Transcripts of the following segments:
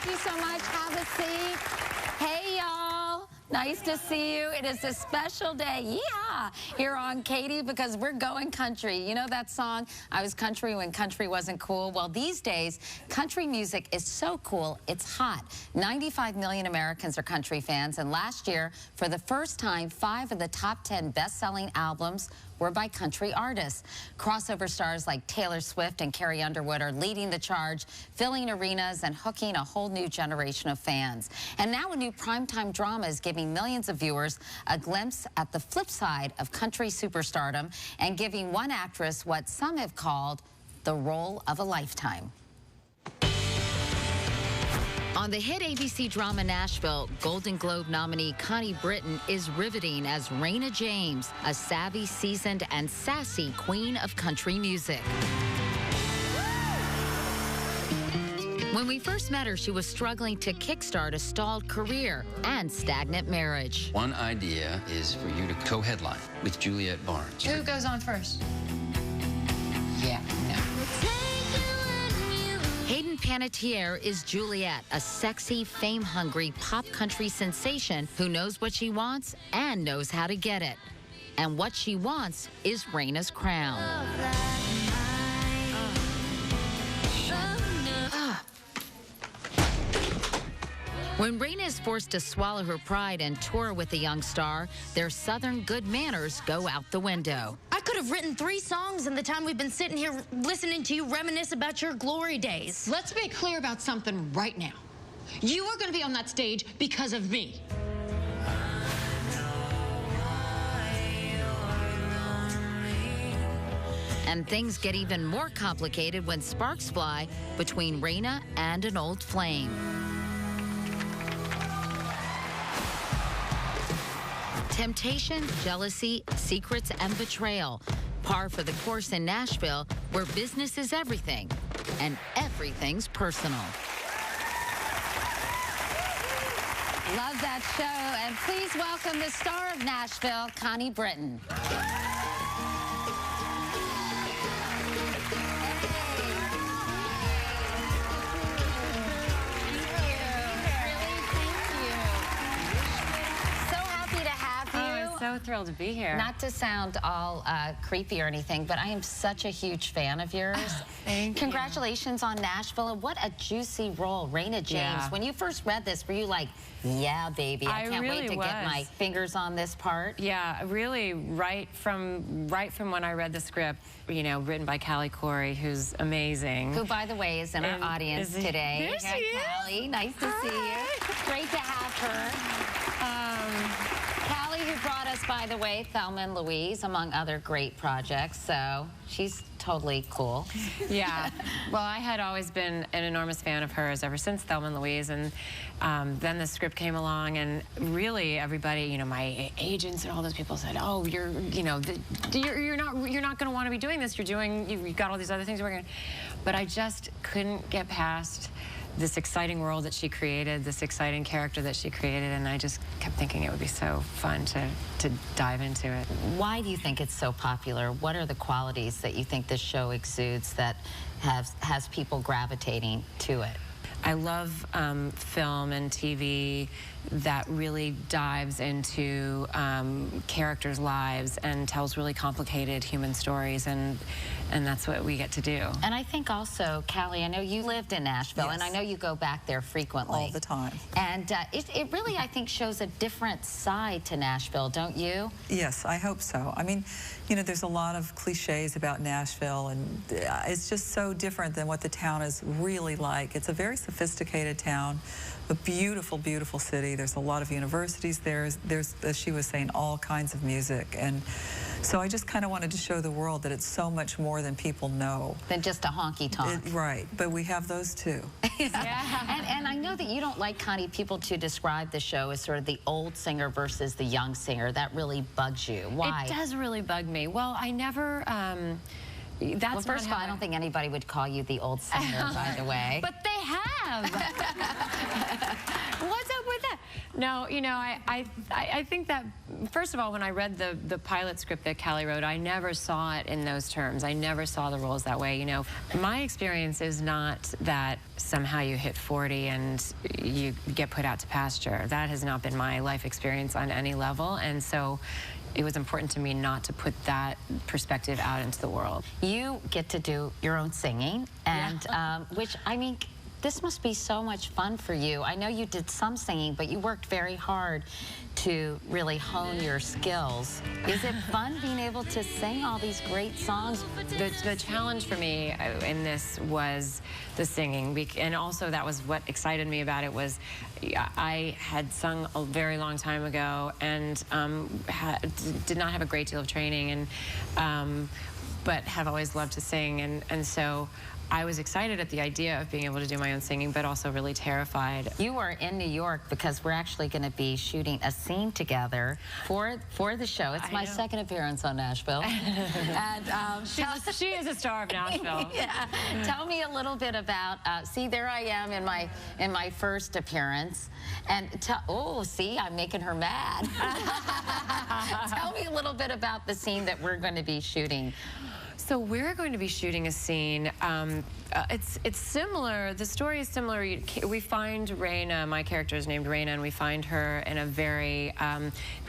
Thank you so much. Have a seat. Hey, y'all. Nice to see you. It is a special day, yeah, here on Katie, because we're going country. You know that song, I was country when country wasn't cool? Well, these days, country music is so cool, it's hot. 95 million Americans are country fans, and last year, for the first time, 5 of the top 10 best-selling albums were by country artists. Crossover stars like Taylor Swift and Carrie Underwood are leading the charge, filling arenas and hooking a whole new generation of fans. And now a new primetime drama is giving millions of viewers a glimpse at the flip side of country superstardom and giving one actress what some have called the role of a lifetime. On the hit ABC drama Nashville, Golden Globe nominee Connie Britton is riveting as Raina James, a savvy, seasoned, and sassy queen of country music. When we first met her, she was struggling to kickstart a stalled career and stagnant marriage. One idea is for you to co-headline with Juliet Barnes. Who goes on first? Yeah. Hayden Panettiere is Juliet, a sexy, fame-hungry pop country sensation who knows what she wants and knows how to get it. And what she wants is Raina's crown. When Raina is forced to swallow her pride and tour with the young star, their Southern good manners go out the window. I could have written 3 songs in the time we've been sitting here listening to you reminisce about your glory days. Let's be clear about something right now. You are going to be on that stage because of me. And things get even more complicated when sparks fly between Raina and an old flame. Temptation, jealousy, secrets, and betrayal. Par for the course in Nashville, where business is everything, and everything's personal. Love that show, and please welcome the star of Nashville, Connie Britton. So thrilled to be here. Not to sound all creepy or anything, but I am such a huge fan of yours. Thank Congratulations on Nashville. What a juicy role, Raina James. Yeah. When you first read this, were you like, yeah, baby, I can't really wait to get my fingers on this part? Yeah, really, right from when I read the script, you know, written by Katie Couric, who's amazing. Who, by the way, is in our audience today. There she is. Callie, nice to see you. Great to have her. Callie, who brought us, by the way, Thelma and Louise, among other great projects, so she's totally cool. Yeah. Well, I had always been an enormous fan of hers ever since Thelma and Louise, and then the script came along, and really everybody, you know, my agents and all those people said, "Oh, you're not going to want to be doing this. You've got all these other things you're working on." But I just couldn't get past this exciting world that she created, this exciting character that she created, and I just kept thinking it would be so fun to dive into it. Why do you think it's so popular? What are the qualities that you think this show exudes that has people gravitating to it? I love film and TV that really dives into characters' lives and tells really complicated human stories, and that's what we get to do. And I think also, Callie, I know you lived in Nashville, Yes. and I know you go back there frequently. All the time. And it really, I think, shows a different side to Nashville, don't you? Yes, I hope so. I mean, you know, there's a lot of cliches about Nashville, and it's just so different than what the town is really like. It's a very sophisticated town, a beautiful, beautiful city. There's a lot of universities there. There's, as she was saying, all kinds of music. And so I just kind of wanted to show the world that it's so much more than people know. Than just a honky-tonk. Right, but we have those too. Yeah. And I know that you don't like, Connie, people to describe the show as sort of the old singer versus the young singer. That really bugs you. Why? It does really bug me. Well, I never... well, first of all, I don't think anybody would call you the old singer, by the way. But they have. What's up with that? No, you know, I think that, first of all, when I read the pilot script that Callie wrote, I never saw it in those terms. I never saw the roles that way, you know. My experience is not that somehow you hit 40 and you get put out to pasture. That has not been my life experience on any level, and so it was important to me not to put that perspective out into the world. You get to do your own singing, and which, I mean, this must be so much fun for you. I know you did some singing, but you worked very hard to really hone your skills. Is it fun being able to sing all these great songs? The challenge for me in this was the singing, and also that was what excited me about it. Was I had sung a very long time ago and did not have a great deal of training, and but have always loved to sing, and so I was excited at the idea of being able to do my own singing, but also really terrified. You are in New York because we're actually going to be shooting a scene together for the show. It's my second appearance on Nashville. And she is a star of Nashville. Yeah. Tell me a little bit about. See, there I am in my first appearance, and see, I'm making her mad. Tell me a little bit about the scene that we're going to be shooting. So we're going to be shooting a scene. It's similar. The story is similar. We find Raina. My character is named Raina, and we find her in a very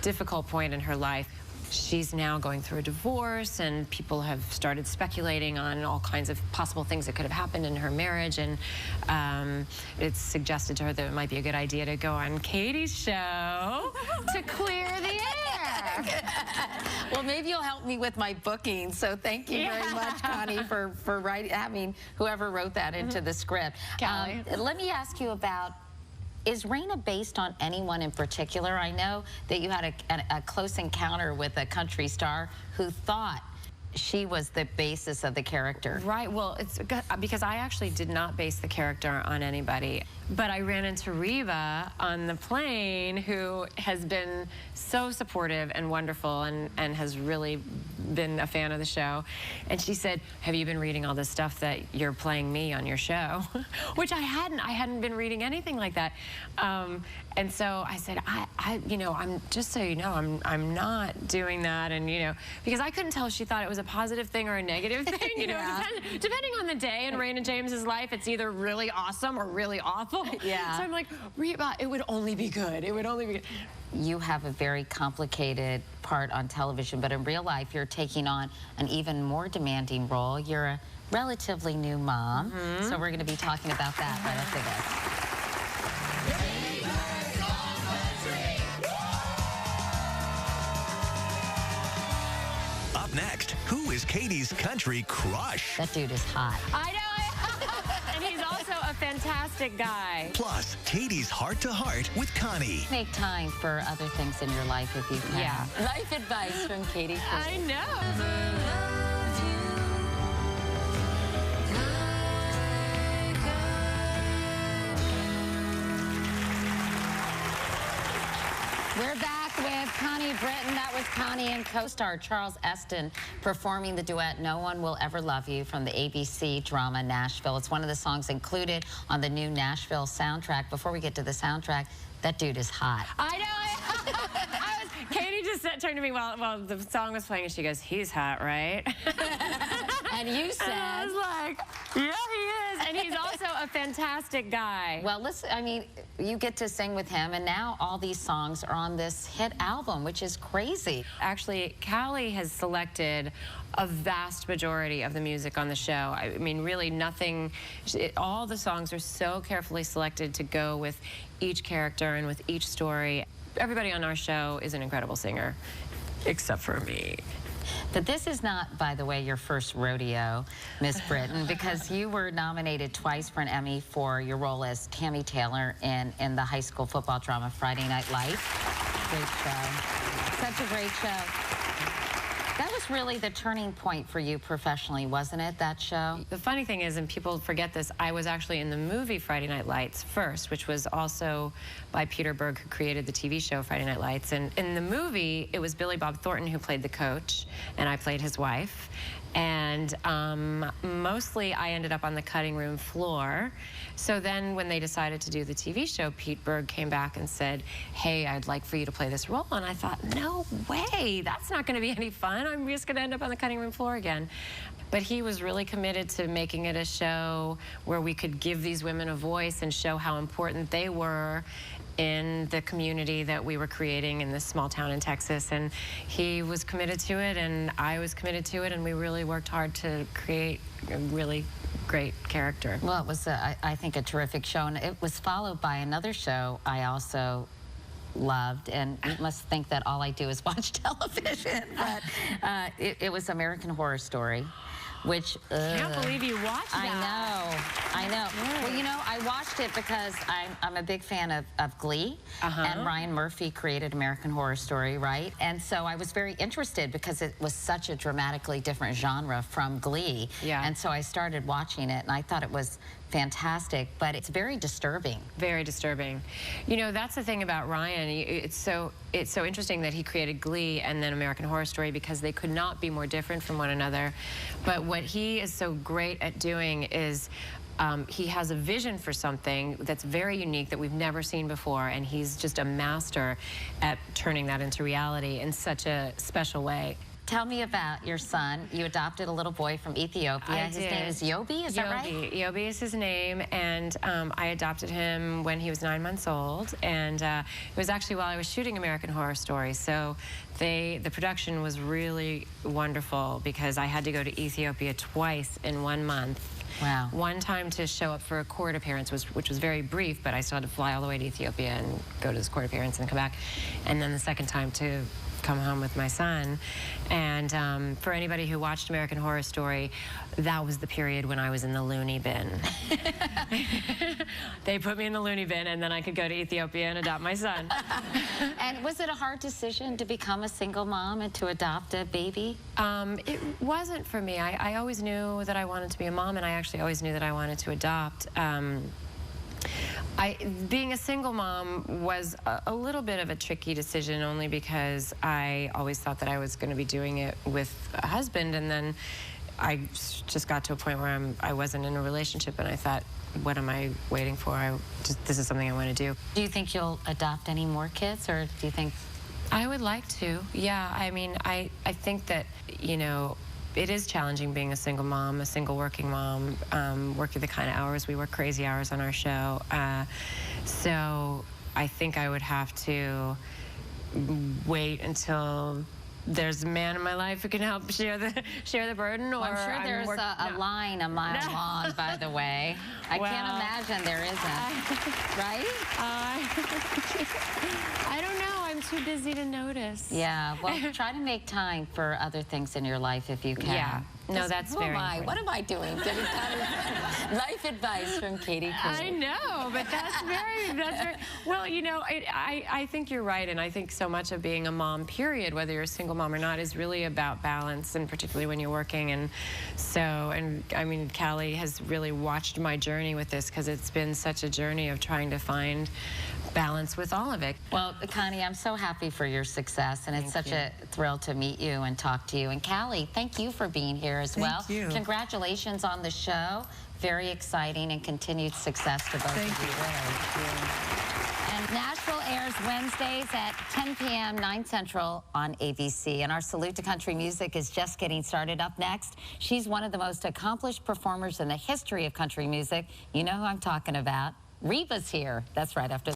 difficult point in her life. She's now going through a divorce, and people have started speculating on all kinds of possible things that could have happened in her marriage, and it's suggested to her that it might be a good idea to go on Katie's show to clear the air. Well, maybe you'll help me with my booking, so thank you very much, Connie, for writing, whoever wrote that into the script. Let me ask you about, is Raina based on anyone in particular? I know that you had a close encounter with a country star who thought she was the basis of the character. Right, well, it's because I actually did not base the character on anybody, but I ran into Reba on the plane, who has been so supportive and wonderful, and has really been a fan of the show. And she said, have you been reading all this stuff that you're playing me on your show? Which I hadn't been reading anything like that. And so I said, I'm just so you know, I'm not doing that, and because I couldn't tell if she thought it was a positive thing or a negative thing. Depending on the day in Raina James's life, it's either really awesome or really awful. Yeah. So I'm like, Reba, it would only be good. It would only be good. You have a very complicated part on television, but in real life, you're taking on an even more demanding role. You're a relatively new mom, so we're going to be talking about that right after this. Next, who is Katie's country crush? That dude is hot. I know, and he's also a fantastic guy. Plus, Katie's heart-to-heart with Connie. Make time for other things in your life if you can. Yeah. Life advice from Katie Couric. I know. We're back with Connie Britton. That was Connie and co-star Charles Esten performing the duet No One Will Ever Love You from the ABC drama Nashville. It's one of the songs included on the new Nashville soundtrack. Before we get to the soundtrack, that dude is hot. I know. Katie just turned to me while the song was playing, and she goes, he's hot, right? And you said... And I was like, yeah, he is. And he's also a fantastic guy. Well, listen, I mean, you get to sing with him, and now all these songs are on this hit album, which is crazy. Actually, Callie has selected a vast majority of the music on the show. I mean, really nothing, all the songs are so carefully selected to go with each character and with each story. Everybody on our show is an incredible singer, except for me. But this is not, by the way, your first rodeo, Miss Britton, because you were nominated twice for an Emmy for your role as Tammy Taylor in the high school football drama Friday Night Lights. Great show. Such a great show. That was really the turning point for you professionally, wasn't it, that show? The funny thing is, and people forget this, I was actually in the movie Friday Night Lights first, which was also by Peter Berg, who created the TV show Friday Night Lights. And in the movie, it was Billy Bob Thornton who played the coach, and I played his wife. And mostly I ended up on the cutting room floor. So then when they decided to do the TV show, Pete Berg came back and said, hey, I'd like for you to play this role. And I thought, no way, that's not going to be any fun. I'm just going to end up on the cutting room floor again. But he was really committed to making it a show where we could give these women a voice and show how important they were in the community that we were creating in this small town in Texas. And he was committed to it, and I was committed to it, and we really worked hard to create a really great character. Well, it was, I think, a terrific show, and it was followed by another show I also loved, and you must think that all I do is watch television, but it was American Horror Story, which... Can't believe you watched that. I know. Good. Well, you know, I watched it because I'm a big fan of Glee, and Ryan Murphy created American Horror Story, right? And so I was very interested because it was such a dramatically different genre from Glee. Yeah. And so I started watching it, and I thought it was fantastic, but it's very disturbing. Very disturbing. You know, that's the thing about Ryan. It's so interesting that he created Glee and then American Horror Story, because they could not be more different from one another. But what he is so great at doing is he has a vision for something that's very unique that we've never seen before, and he's just a master at turning that into reality in such a special way. Tell me about your son. You adopted a little boy from Ethiopia. His name is Yobi, is that right? Yobi is his name, and I adopted him when he was 9 months old, and it was actually while I was shooting American Horror Story. So the production was really wonderful because I had to go to Ethiopia twice in 1 month. Wow. One time to show up for a court appearance, which was very brief, but I still had to fly all the way to Ethiopia and go to this court appearance and come back. And then the second time to come home with my son. And for anybody who watched American Horror Story, that was the period when I was in the loony bin. They put me in the loony bin, and then I could go to Ethiopia and adopt my son. And was it a hard decision to become a single mom and to adopt a baby? It wasn't for me. I always knew that I wanted to be a mom, and I actually always knew that I wanted to adopt. Being a single mom was a little bit of a tricky decision, only because I always thought that I was going to be doing it with a husband, and then I just got to a point where I wasn't in a relationship, and I thought, what am I waiting for? This is something I want to do. Do you think you'll adopt any more kids, or do you think... I would like to, yeah. I mean, I think that, you know, it is challenging being a single mom, a single working mom, working the kind of hours. We work crazy hours on our show. So I think I would have to wait until there's a man in my life who can help share the burden. Or well, I'm sure there's a line a mile long, by the way. I can't imagine there isn't, right? I don't know. I'm too busy to notice. Yeah, well, try to make time for other things in your life if you can. Yeah. No, that's very important. What am I doing? Getting life advice from Katie Couric. I know, but that's very, well, you know, I think you're right, and I think so much of being a mom, period, whether you're a single mom or not, is really about balance, and particularly when you're working. And so, and I mean, Callie has really watched my journey with this, because it's been such a journey of trying to find balance with all of it. Well, Connie, I'm so happy for your success, and it's such a thrill to meet you and talk to you. And Callie, thank you for being here as well. Thank you. Congratulations on the show. Very exciting, and continued success to both of you. And Nashville airs Wednesdays at 10 p.m., 9 Central on ABC. And our salute to country music is just getting started. Up next, she's one of the most accomplished performers in the history of country music. You know who I'm talking about. Reba's here. That's right after